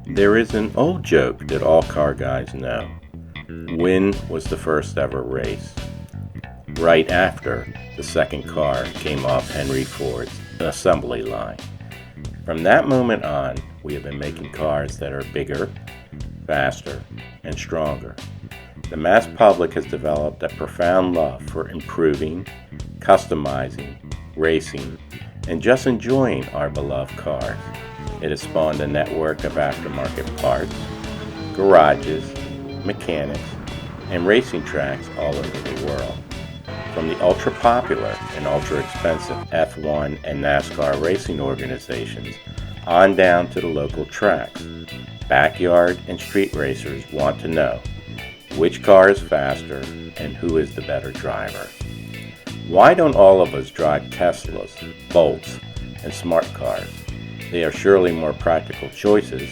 There is an old joke that all car guys know. When was the first ever race? Right after the second car came off Henry Ford's assembly line. From that moment on, we have been making cars that are bigger, faster, and stronger. The mass public has developed a profound love for improving, customizing, racing, and just enjoying our beloved cars. It has spawned a network of aftermarket parts, garages, mechanics, and racing tracks all over the world. From the ultra-popular and ultra-expensive F1 and NASCAR racing organizations on down to the local tracks, backyard and street racers want to know which car is faster and who is the better driver. Why don't all of us drive Teslas, Bolts, and smart cars? They are surely more practical choices.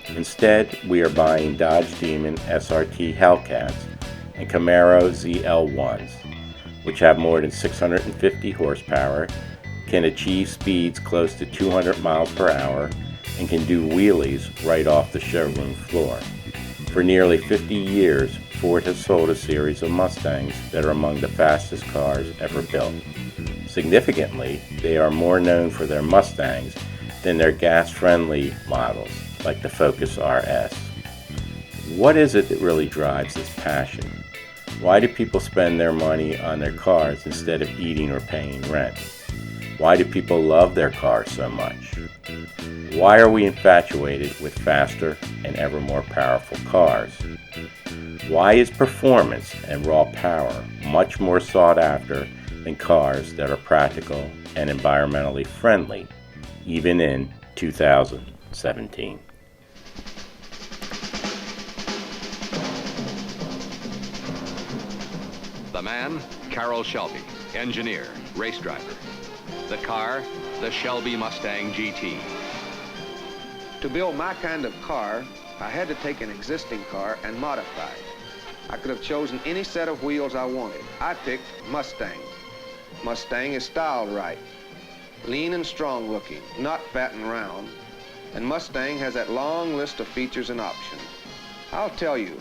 Instead, we are buying Dodge Demon SRT Hellcats and Camaro ZL1s, which have more than 650 horsepower, can achieve speeds close to 200 miles per hour, and can do wheelies right off the showroom floor. For nearly 50 years, Ford has sold a series of Mustangs that are among the fastest cars ever built. Significantly, they are more known for their Mustangs than their gas-friendly models, like the Focus RS. What is it that really drives this passion? Why do people spend their money on their cars instead of eating or paying rent? Why do people love their cars so much? Why are we infatuated with faster and ever more powerful cars? Why is performance and raw power much more sought after than cars that are practical and environmentally friendly, even in 2017? The man, Carroll Shelby, engineer, race driver. The car, the Shelby Mustang GT. To build my kind of car, I had to take an existing car and modify it. I could have chosen any set of wheels I wanted. I picked Mustang. Mustang is styled right. Lean and strong looking, not fat and round. And Mustang has that long list of features and options. I'll tell you,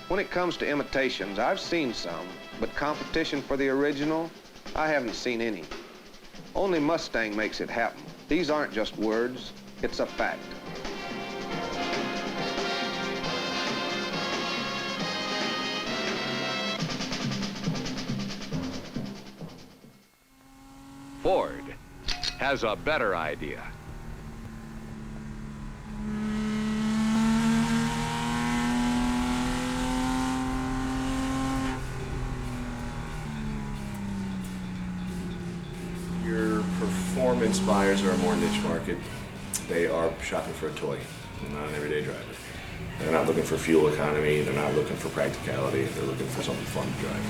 when it comes to imitations, I've seen some, but competition for the original, I haven't seen any. Only Mustang makes it happen. These aren't just words, it's a fact. Ford has a better idea. Your performance buyers are a more niche market. They are shopping for a toy, not an everyday driver. They're not looking for fuel economy, they're not looking for practicality, they're looking for something fun to drive.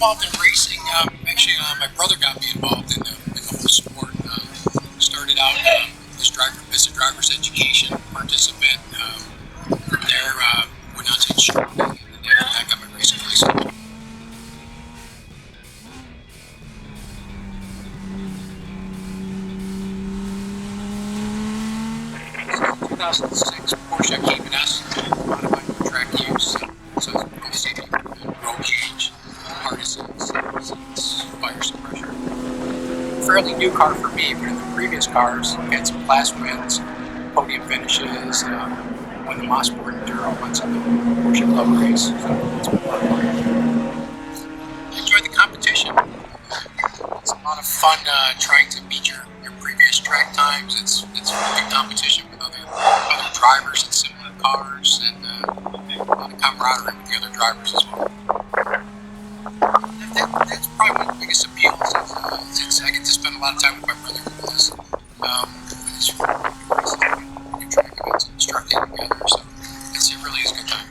Involved in racing. Actually, my brother got me involved in the whole sport. Started out as a driver's education participant. From there, went on to instructing, and then I got my racing license. So, 2006 Porsche Cayman S, modified for track use. So it's road cage, harnesses, seats, fire suppressor. Fairly new car for me, but in the previous cars, had some class wins, podium finishes, won the Mosport Enduro, won some of the Porsche Club race. So it's been a lot of fun. I enjoy the competition. It's a lot of fun trying to beat your previous track times. It's good competition with other drivers in similar cars, and a lot of camaraderie with the other drivers as well. That's probably one of the biggest appeals. Since I get to spend a lot of time with my brother with this. It's new track events and start getting together. So it really is a good time.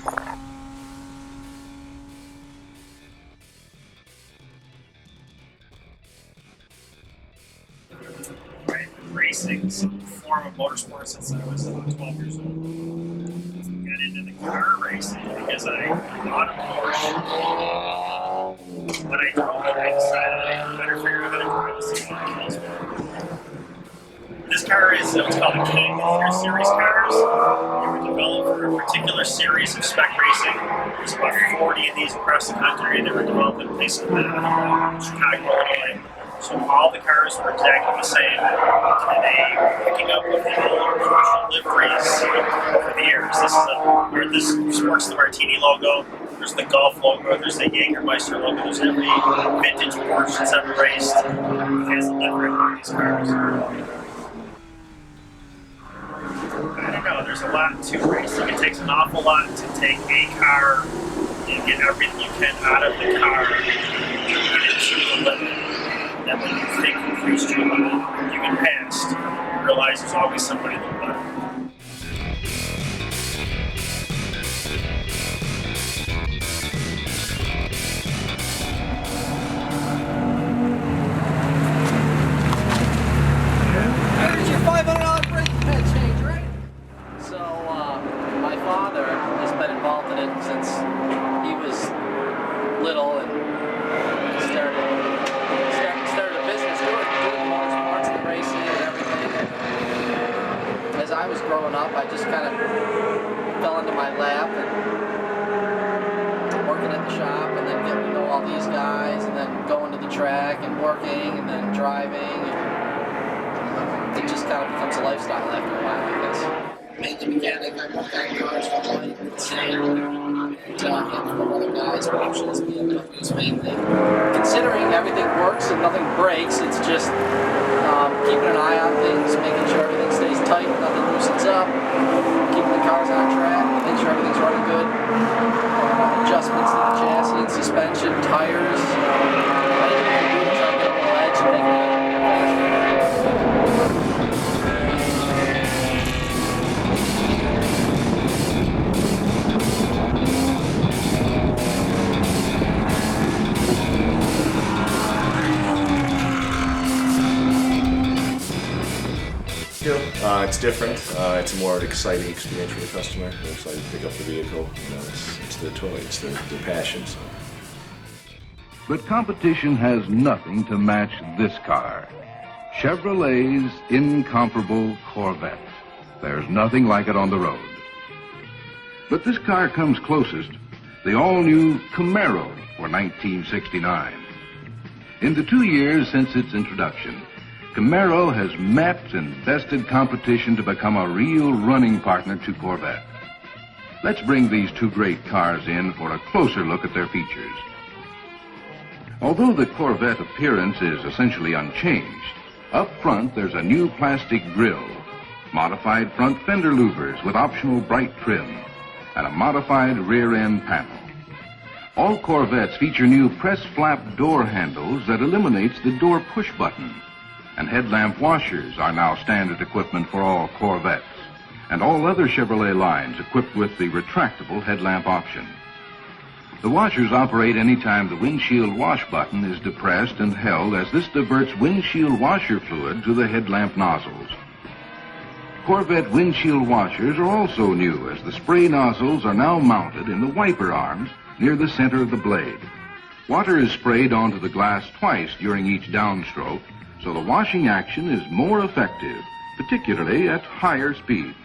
Right, racing, some form of motorsport since I was 12 years old. Got into the car racing because I bought a Porsche. When I drove it, I decided I better figure out how to drive this thing. This car is what's called a King. They're series cars. They were developed for a particular series of spec racing. There's about 40 of these across the country. They were developed in places in Chicago, Illinois. So all the cars were exactly the same, and they were picking up with the old commercial liveries over the years. This sports the Martini logo. There's the Golf logo. There's the Jägermeister logo. There's every vintage Porsche that's ever raced has a livery on these cars. I don't know. There's a lot to racing. It takes an awful lot to take a car and get everything you can out of the car and get it to the limit. That when you think you've reached your limit, you get past, you realize there's always somebody a little better. There's your $500 brake pad change, right? So, my father has been involved in it since he was little and started a business doing motorsports and racing and everything. And as I was growing up, I just kind of fell into my lap and working at the shop and then getting to know all these guys and then going to the track and working and then driving. And it just kind of becomes a lifestyle after a while, I guess. Mainly mechanic, I work on cars for money, and from other guys, Porsches, BMWs mainly. Considering everything works and nothing breaks, it's just keeping an eye on things, making sure everything stays tight, nothing loosens up, keeping the cars on track, making sure everything's running good. Adjustments to the chassis and suspension, tires, anything you can do to try to get on the ledge and make it. It's different. It's a more exciting experience for the customer. They're excited to pick up the vehicle. You know, it's their toy. It's their passion. So. But competition has nothing to match this car. Chevrolet's incomparable Corvette. There's nothing like it on the road. But this car comes closest, the all-new Camaro for 1969. In the 2 years since its introduction, Camaro has met and bested competition to become a real running partner to Corvette. Let's bring these two great cars in for a closer look at their features. Although the Corvette appearance is essentially unchanged, up front there's a new plastic grille, modified front fender louvers with optional bright trim, and a modified rear end panel. All Corvettes feature new press flap door handles that eliminates the door push button. And headlamp washers are now standard equipment for all Corvettes, and all other Chevrolet lines equipped with the retractable headlamp option. The washers operate anytime the windshield wash button is depressed and held, as this diverts windshield washer fluid to the headlamp nozzles. Corvette windshield washers are also new, as the spray nozzles are now mounted in the wiper arms near the center of the blade. Water is sprayed onto the glass twice during each downstroke, so the washing action is more effective, particularly at higher speeds.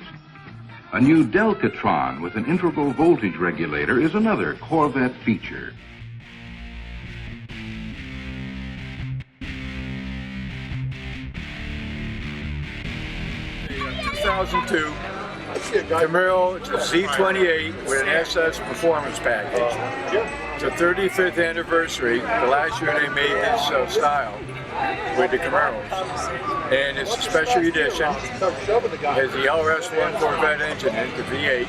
A new Delcatron with an integral voltage regulator is another Corvette feature. The 2002 Camaro, it's a Z28 with an SS performance package. It's the 35th anniversary. The last year they made this style with the Camaros. And it's a special edition. It has the LS1 Corvette engine in the V8.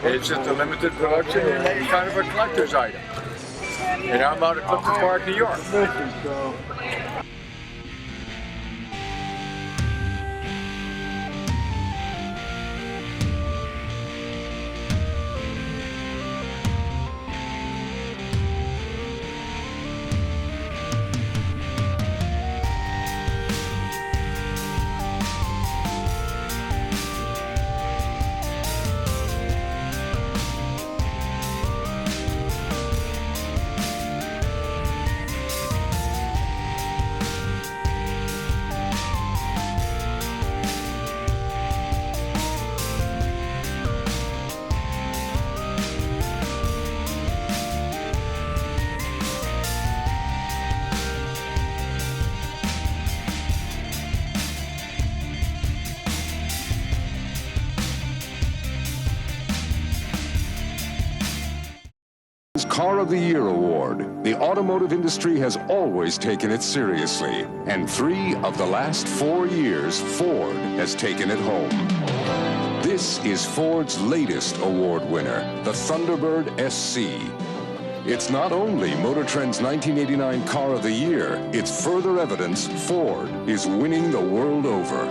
It's just a limited production and kind of a collector's item. And I'm out of Clifton Park, New York. Car of the Year award. The automotive industry has always taken it seriously, and 3 of the last 4 years, Ford has taken it home. This is Ford's latest award winner, the Thunderbird SC. It's not only Motor Trend's 1989 Car of the Year, it's further evidence Ford is winning the world over.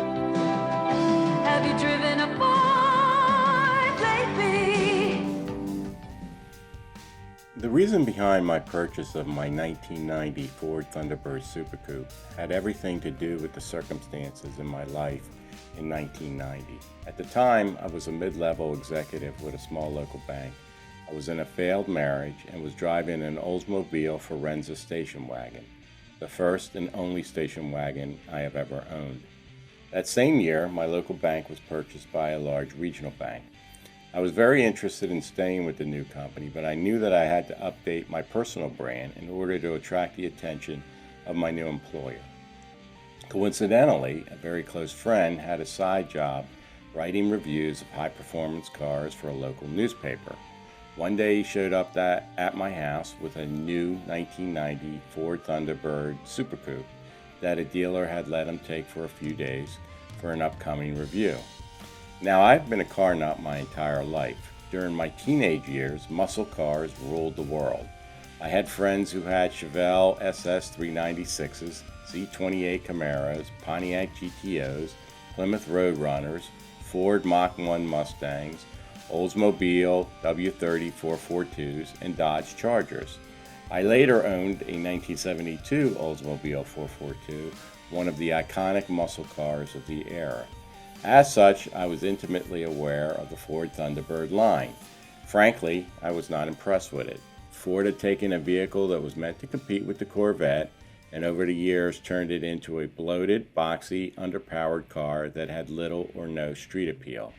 Have you driven a Ford lately? The reason behind my purchase of my 1990 Ford Thunderbird Super Coupe had everything to do with the circumstances in my life in 1990. At the time, I was a mid-level executive with a small local bank. I was in a failed marriage and was driving an Oldsmobile Forenza station wagon, the first and only station wagon I have ever owned. That same year, my local bank was purchased by a large regional bank. I was very interested in staying with the new company, but I knew that I had to update my personal brand in order to attract the attention of my new employer. Coincidentally, a very close friend had a side job writing reviews of high-performance cars for a local newspaper. One day he showed up at my house with a new 1990 Ford Thunderbird Super Coupe that a dealer had let him take for a few days for an upcoming review. Now, I've been a car nut my entire life. During my teenage years, muscle cars ruled the world. I had friends who had Chevelle SS 396s, Z28 Camaros, Pontiac GTOs, Plymouth Roadrunners, Ford Mach 1 Mustangs, Oldsmobile W30 442s, and Dodge Chargers. I later owned a 1972 Oldsmobile 442, one of the iconic muscle cars of the era. As such, I was intimately aware of the Ford Thunderbird line. Frankly, I was not impressed with it. Ford had taken a vehicle that was meant to compete with the Corvette and over the years turned it into a bloated, boxy, underpowered car that had little or no street appeal.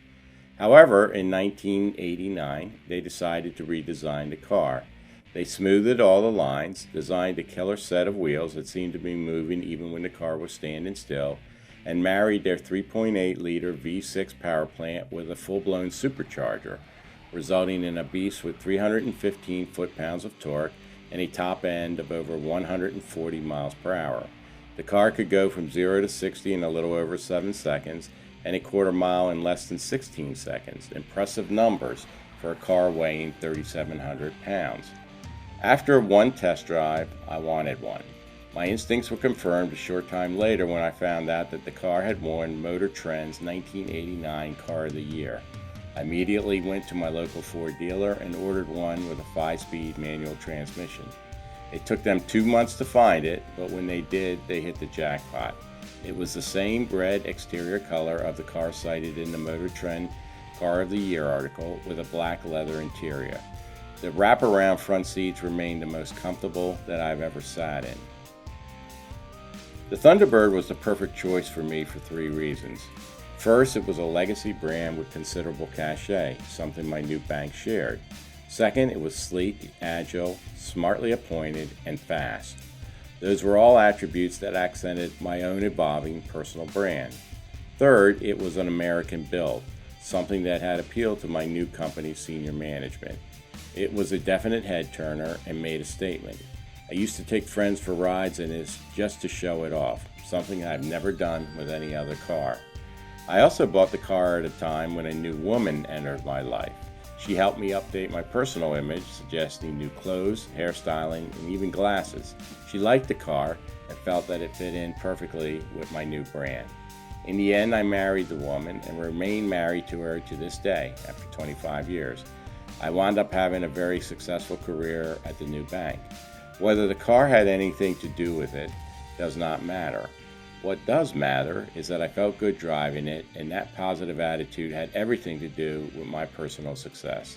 However, in 1989, they decided to redesign the car. They smoothed all the lines, designed a killer set of wheels that seemed to be moving even when the car was standing still, and married their 3.8-liter V6 power plant with a full-blown supercharger, resulting in a beast with 315 foot-pounds of torque and a top end of over 140 miles per hour. The car could go from 0 to 60 in a little over 7 seconds and a quarter mile in less than 16 seconds. Impressive numbers for a car weighing 3,700 pounds. After one test drive, I wanted one. My instincts were confirmed a short time later when I found out that the car had won Motor Trend's 1989 Car of the Year. I immediately went to my local Ford dealer and ordered one with a 5-speed manual transmission. It took them 2 months to find it, but when they did, they hit the jackpot. It was the same red exterior color of the car cited in the Motor Trend Car of the Year article with a black leather interior. The wraparound front seats remained the most comfortable that I've ever sat in. The Thunderbird was the perfect choice for me for 3 reasons. First, it was a legacy brand with considerable cachet, something my new bank shared. Second, it was sleek, agile, smartly appointed, and fast. Those were all attributes that accented my own evolving personal brand. Third, it was an American build, something that had appealed to my new company's senior management. It was a definite head-turner and made a statement. I used to take friends for rides in this just to show it off, something I've never done with any other car. I also bought the car at a time when a new woman entered my life. She helped me update my personal image, suggesting new clothes, hairstyling, and even glasses. She liked the car and felt that it fit in perfectly with my new brand. In the end, I married the woman and remain married to her to this day after 25 years. I wound up having a very successful career at the new bank. Whether the car had anything to do with it does not matter. What does matter is that I felt good driving it, and that positive attitude had everything to do with my personal success.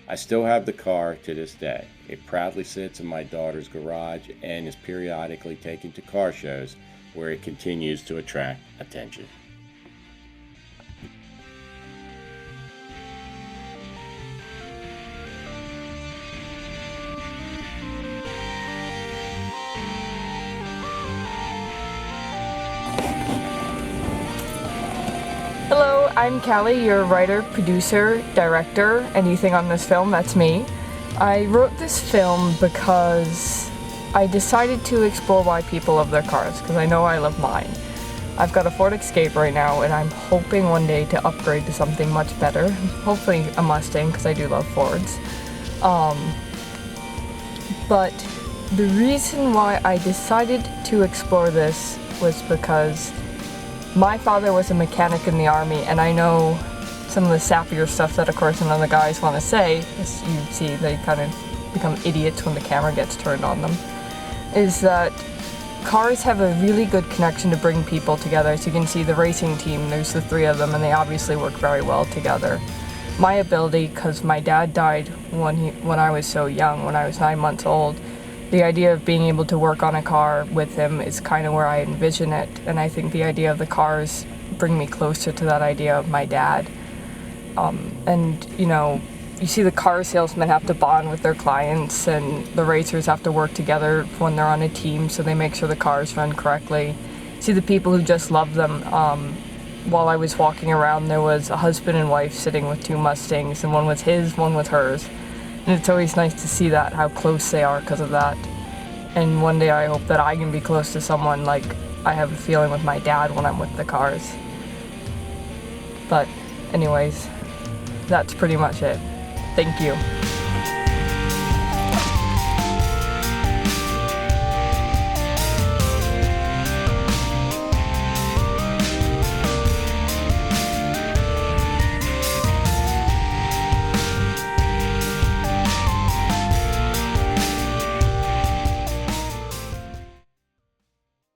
I still have the car to this day. It proudly sits in my daughter's garage and is periodically taken to car shows where it continues to attract attention. Hello, I'm Callie, your writer, producer, director, anything on this film, that's me. I wrote this film because I decided to explore why people love their cars, because I know I love mine. I've got a Ford Escape right now, and I'm hoping one day to upgrade to something much better. Hopefully a Mustang, because I do love Fords. But the reason why I decided to explore this was because my father was a mechanic in the Army, and I know some of the sappier stuff that, of course, none of the guys want to say, as you see, they kind of become idiots when the camera gets turned on them, is that cars have a really good connection to bring people together. As you can see, the racing team, there's the three of them, and they obviously work very well together. My ability, because my dad died when I was so young, when I was 9 months old, the idea of being able to work on a car with him is kind of where I envision it, and I think the idea of the cars bring me closer to that idea of my dad. And, you know, you see the car salesmen have to bond with their clients, and the racers have to work together when they're on a team so they make sure the cars run correctly. See the people who just love them. While I was walking around, there was a husband and wife sitting with two Mustangs, and one was his, one was hers. And it's always nice to see that, how close they are because of that. And one day I hope that I can be close to someone like I have a feeling with my dad when I'm with the cars. But anyways, that's pretty much it. Thank you.